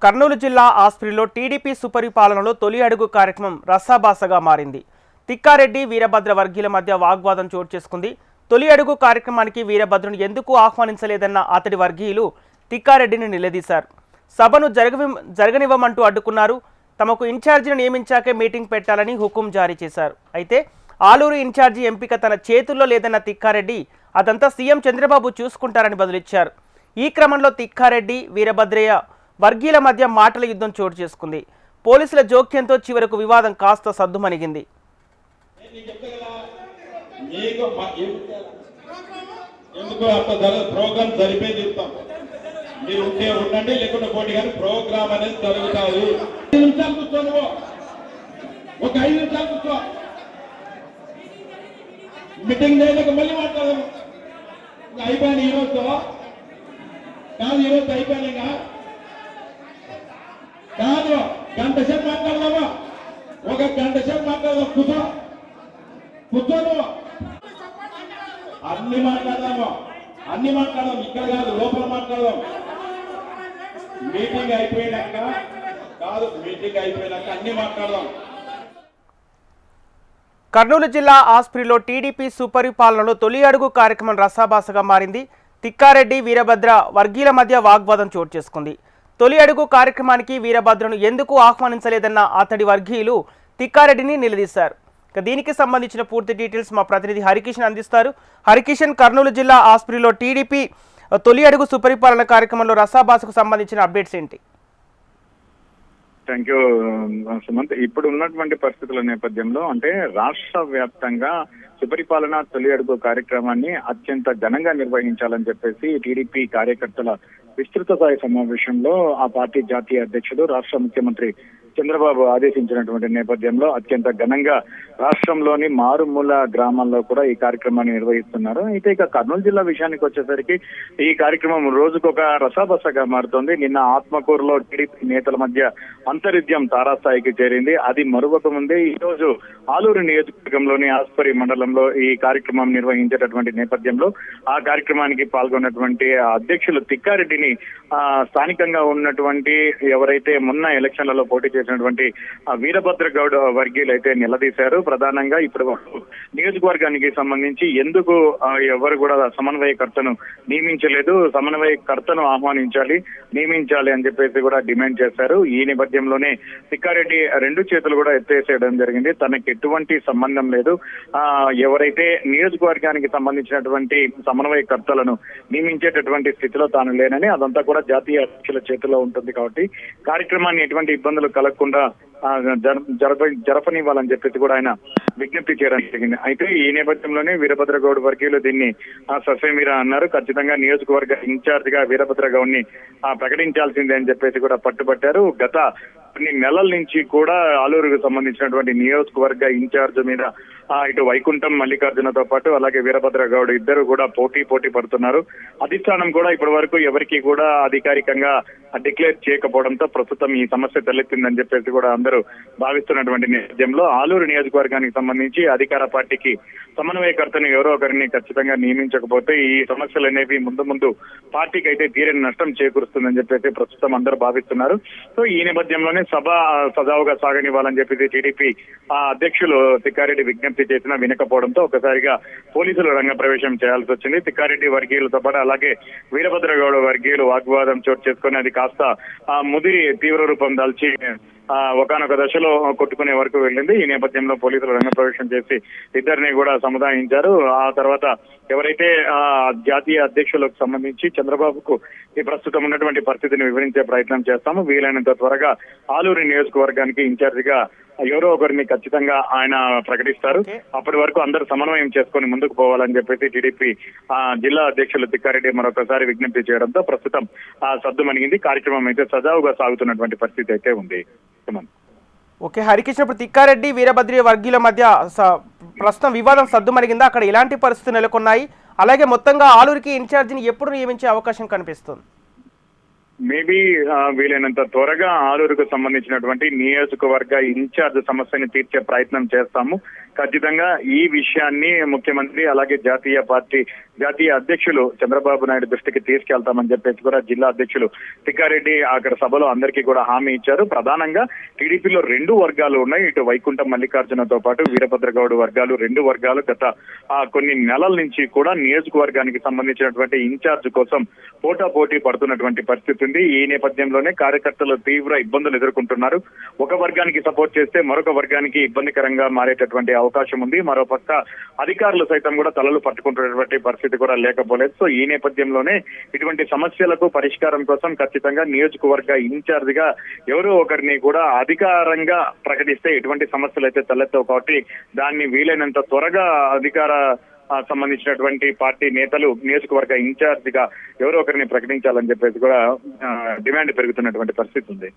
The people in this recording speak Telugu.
కర్నూలు జిల్లా ఆస్పత్రిలో టీడీపీ సుపరిపాలనలో తొలి అడుగు కార్యక్రమం రసాభాసగా మారింది. తిక్కారెడ్డి వీరభద్ర వర్గీయుల మధ్య వాగ్వాదం చోటు చేసుకుంది. తొలి అడుగు కార్యక్రమానికి వీరభద్రను ఎందుకు ఆహ్వానించలేదన్న అతడి వర్గీయులు తిక్కారెడ్డిని నిలదీశారు. సభను జరగనివ్వమంటూ అడ్డుకున్నారు. తమకు ఇన్ఛార్జిని నియమించాకే మీటింగ్ పెట్టాలని హుకుం జారీ చేశారు. అయితే ఆలూరు ఇన్ఛార్జి ఎంపిక తన చేతుల్లో లేదన్న తిక్కారెడ్డి అదంతా సీఎం చంద్రబాబు చూసుకుంటారని బదులిచ్చారు. ఈ క్రమంలో తిక్కారెడ్డి వీరభద్రయ్య వర్గీయుల మధ్య మాటల యుద్ధం చోటు చేసుకుంది. పోలీసుల జోక్యంతో చివరకు వివాదం కాస్త సద్దుమణిగింది. మీటింగ్ చేయలేక మళ్ళీ మాట్లాడదాం. అయిపోయాను ఈరోజుతో కాదు, ఈరోజు అయిపోయాను. కాదు, గంట సేపు మాట్లాడదామా? ఒక గంట సేపు మాట్లాడదాం. కూర్చోను అన్ని మాట్లాడదాము, అన్ని మాట్లాడదాం. ఇక్కడ కాదు, లోపల మాట్లాడదాం. మీటింగ్ అయిపోయినాక కాదు, మీటింగ్ అయిపోయినాక అన్ని మాట్లాడదాం. కర్నూలు జిల్లా ఆస్పత్రిలో టీడీపీ సుపరిపాలనలో తొలి అడుగు కార్యక్రమం రసాభాసగా మారింది. తిక్కారెడ్డి వీరభద్ర వర్గీయుల మధ్య వాగ్వాదం చోటు చేసుకుంది. తొలి అడుగు కార్యక్రమానికి వీరభద్రను ఎందుకు ఆహ్వానించలేదన్న అతడి వర్గీయులు తిక్కారెడ్డిని నిలదీశారు. దీనికి సంబంధించిన పూర్తి డీటెయిల్స్ మా ప్రతినిధి హరికిషన్ అందిస్తారు. హరికిషన్, కర్నూలు జిల్లా ఆస్పత్రిలో టీడీపీ తొలి అడుగు సుపరిపాలన కార్యక్రమంలో రసాభాసకు సంబంధించిన అప్డేట్స్ ఏంటి? Thank you Sumanth. ఇప్పుడు ఉన్నటువంటి పరిస్థితుల నేపథ్యంలో అంటే రాష్ట్ర వ్యాప్తంగా సుపరిపాలన తొలి అడుగు కార్యక్రమాన్ని అత్యంత ఘనంగా నిర్వహించాలని చెప్పేసి టీడీపీ కార్యకర్తల విస్తృత స్థాయి సమావేశంలో ఆ పార్టీ జాతీయ అధ్యక్షుడు రాష్ట్ర ముఖ్యమంత్రి చంద్రబాబు ఆదేశించినటువంటి నేపథ్యంలో అత్యంత ఘనంగా రాష్ట్రంలోని మారుమూల గ్రామాల్లో కూడా ఈ కార్యక్రమాన్ని నిర్వహిస్తున్నారు. అయితే ఇక కర్నూలు జిల్లా విషయానికి వచ్చేసరికి ఈ కార్యక్రమం రోజుకొక రసాబసగా మారుతోంది. నిన్న ఆత్మకూరులో టీడీపీ నేతల మధ్య అంతరిద్యం తారాస్థాయికి చేరింది. అది మరొక ముందే ఈ రోజు ఆలూరు నియోజకవర్గంలోని ఆస్పరి మండలంలో ఈ కార్యక్రమం నిర్వహించేటటువంటి నేపథ్యంలో ఆ కార్యక్రమానికి పాల్గొన్నటువంటి అధ్యక్షులు తిక్కారెడ్డిని స్థానికంగా ఉన్నటువంటి ఎవరైతే మొన్న ఎలక్షన్లలో పోటీ చేసినటువంటి వీరభద్ర గౌడ్ వర్గీయులు అయితే నిలదీశారు. ప్రధానంగా ఇప్పుడు నియోజకవర్గానికి సంబంధించి ఎందుకు ఎవరు కూడా సమన్వయకర్తను నియమించలేదు, సమన్వయకర్తను నియమించాలి అని చెప్పేసి కూడా డిమాండ్ చేశారు. ఈ నేపథ్యంలోనే తిక్కారెడ్డి రెండు చేతులు కూడా ఎత్తేసేయడం జరిగింది. తనకి ఎటువంటి సంబంధం లేదు, ఎవరైతే నియోజకవర్గానికి సంబంధించినటువంటి సమన్వయకర్తలను నియమించేటటువంటి స్థితిలో తాను లేనని, అదంతా కూడా జాతీయ అధ్యక్షుల చేతిలో ఉంటుంది కాబట్టి కార్యక్రమాన్ని ఎటువంటి ఇబ్బందులు కలగకుండా జరపనివ్వాలని చెప్పేసి కూడా ఆయన విజ్ఞప్తి చేయడం జరిగింది. అయితే ఈ నేపథ్యంలోనే వీరభద్ర గౌడ్ వర్గీయులు దీన్ని ససేమిరా అన్నారు. ఖచ్చితంగా నియోజకవర్గ ఇన్ఛార్జ్ గా వీరభద్ర గౌడ్ ని ప్రకటించాల్సిందే అని చెప్పేసి కూడా పట్టుబట్టారు. గత కొన్ని నెలల నుంచి కూడా ఆలూరుకు సంబంధించినటువంటి నియోజకవర్గ ఇన్ఛార్జ్ మీద ఇటు వైకుంఠం మల్లికార్జునతో పాటు అలాగే వీరభద్ర గౌడ్ ఇద్దరు కూడా పోటీ పడుతున్నారు. అధిష్టానం కూడా ఇప్పటి వరకు ఎవరికి కూడా అధికారికంగా డిక్లేర్ చేయకపోవడంతో ప్రస్తుతం ఈ సమస్య తలెత్తిందని చెప్పేసి కూడా అందరూ భావిస్తున్నటువంటి నేపథ్యంలో ఆలూరు నియోజకవర్గానికి సంబంధించి అధికార పార్టీకి సమన్వయకర్తను ఎవరో ఒకరిని ఖచ్చితంగా నియమించకపోతే ఈ సమస్యలు అనేవి ముందు పార్టీకి అయితే తీరని నష్టం చేకూరుస్తుందని చెప్పేసి ప్రస్తుతం అందరూ భావిస్తున్నారు. సో ఈ నేపథ్యంలోనే సభ సజావుగా సాగనివ్వాలని చెప్పేసి టీడీపీ అధ్యక్షులు తిక్కారెడ్డి విజ్ఞప్తి చేసినా వినకపోవడంతో ఒకసారిగా పోలీసులు రంగప్రవేశం చేయాల్సి వచ్చింది. తిక్కారెడ్డి వర్గీయులతో పాటు అలాగే వీరభద్ర గౌడ వర్గీయులు వాగ్వాదం చోటు చేసుకుని అది కాస్త ముదిరి తీవ్ర రూపం దాల్చి ఒకనొక దశలో కొట్టుకునే వరకు వెళ్ళింది. ఈ నేపథ్యంలో పోలీసులు రంగప్రవేశం చేసి ఇద్దరిని కూడా సముదాయించారు. ఆ తర్వాత ఎవరైతే జాతీయ అధ్యక్షులకు సంబంధించి చంద్రబాబుకు ఈ ప్రస్తుతం ఉన్నటువంటి పరిస్థితిని వివరించే ప్రయత్నం చేస్తాము, వీలైనంత త్వరగా ఆలూరు నియోజకవర్గానికి ఇన్ఛార్జిగా ఎవరో ఒకరిని ఖచ్చితంగా ఆయన ప్రకటిస్తారు. అప్పటి వరకు అందరూ సమన్వయం చేసుకుని ముందుకు పోవాలని చెప్పేసి టీడీపీ జిల్లా అధ్యక్షులు తిక్కారెడ్డి మరొకసారి విజ్ఞప్తి చేయడంతో ప్రస్తుతం సద్దుమణిగింది. కార్యక్రమం అయితే సజావుగా సాగుతున్నటువంటి పరిస్థితి అయితే ఉంది. ఓకే హరికృష్ణ, ఇప్పుడు తిక్కారెడ్డి వీరభద్ర వర్గీయుల మధ్య ప్రస్తుతం వివాదం సద్దుమణిగిందా? అక్కడ ఎలాంటి పరిస్థితులు నెలకొన్నాయి? అలాగే మొత్తంగా ఆలూరుకి ఇన్ఛార్జిని ఎప్పుడు నియమించే అవకాశం కనిపిస్తుంది? మేబీ వీలైనంత త్వరగా ఆలూరుకు సంబంధించినటువంటి నియోజకవర్గ ఇన్ఛార్జ్ సమస్యని తీర్చే ప్రయత్నం చేస్తాము. ఖచ్చితంగా ఈ విషయాన్ని ముఖ్యమంత్రి అలాగే జాతీయ పార్టీ జాతీయ అధ్యక్షులు చంద్రబాబు నాయుడు దృష్టికి తీసుకెళ్తామని చెప్పేసి కూడా జిల్లా అధ్యక్షులు తిక్కారెడ్డి అక్కడ సభలో అందరికీ కూడా హామీ ఇచ్చారు. ప్రధానంగా టీడీపీలో 2 వర్గాలు ఉన్నాయి. ఇటు వైకుంఠం మల్లికార్జునతో పాటు వీరభద్రగౌడ్ వర్గాలు 2 వర్గాలు గత కొన్ని నెలల నుంచి కూడా నియోజకవర్గానికి సంబంధించినటువంటి ఇన్ఛార్జ్ కోసం పోటాపోటీ పడుతున్నటువంటి పరిస్థితి ఉంది. ఈ నేపథ్యంలోనే కార్యకర్తలు తీవ్ర ఇబ్బందులు ఎదుర్కొంటున్నారు. ఒక వర్గానికి సపోర్ట్ చేస్తే మరొక వర్గానికి ఇబ్బందికరంగా మారేటటువంటి అవకాశం ఉంది. మరోపక్క అధికారులు సైతం కూడా తలలు పట్టుకుంటున్నటువంటి పరిస్థితి కూడా లేకపోలేదు. సో ఈ నేపథ్యంలోనే ఇటువంటి సమస్యలకు పరిష్కారం కోసం ఖచ్చితంగా నియోజకవర్గ ఇన్ఛార్జ్ గా ఎవరో ఒకరిని కూడా అధికారంగా ప్రకటిస్తే ఎటువంటి సమస్యలు అయితే తలెత్తవు. కాబట్టి దాన్ని వీలైనంత త్వరగా అధికార సంబంధించినటువంటి పార్టీ నేతలు నియోజకవర్గ ఇన్ఛార్జ్ గా ఎవరో ఒకరిని ప్రకటించాలని చెప్పేసి కూడా డిమాండ్ పెరుగుతున్నటువంటి పరిస్థితి ఉంది.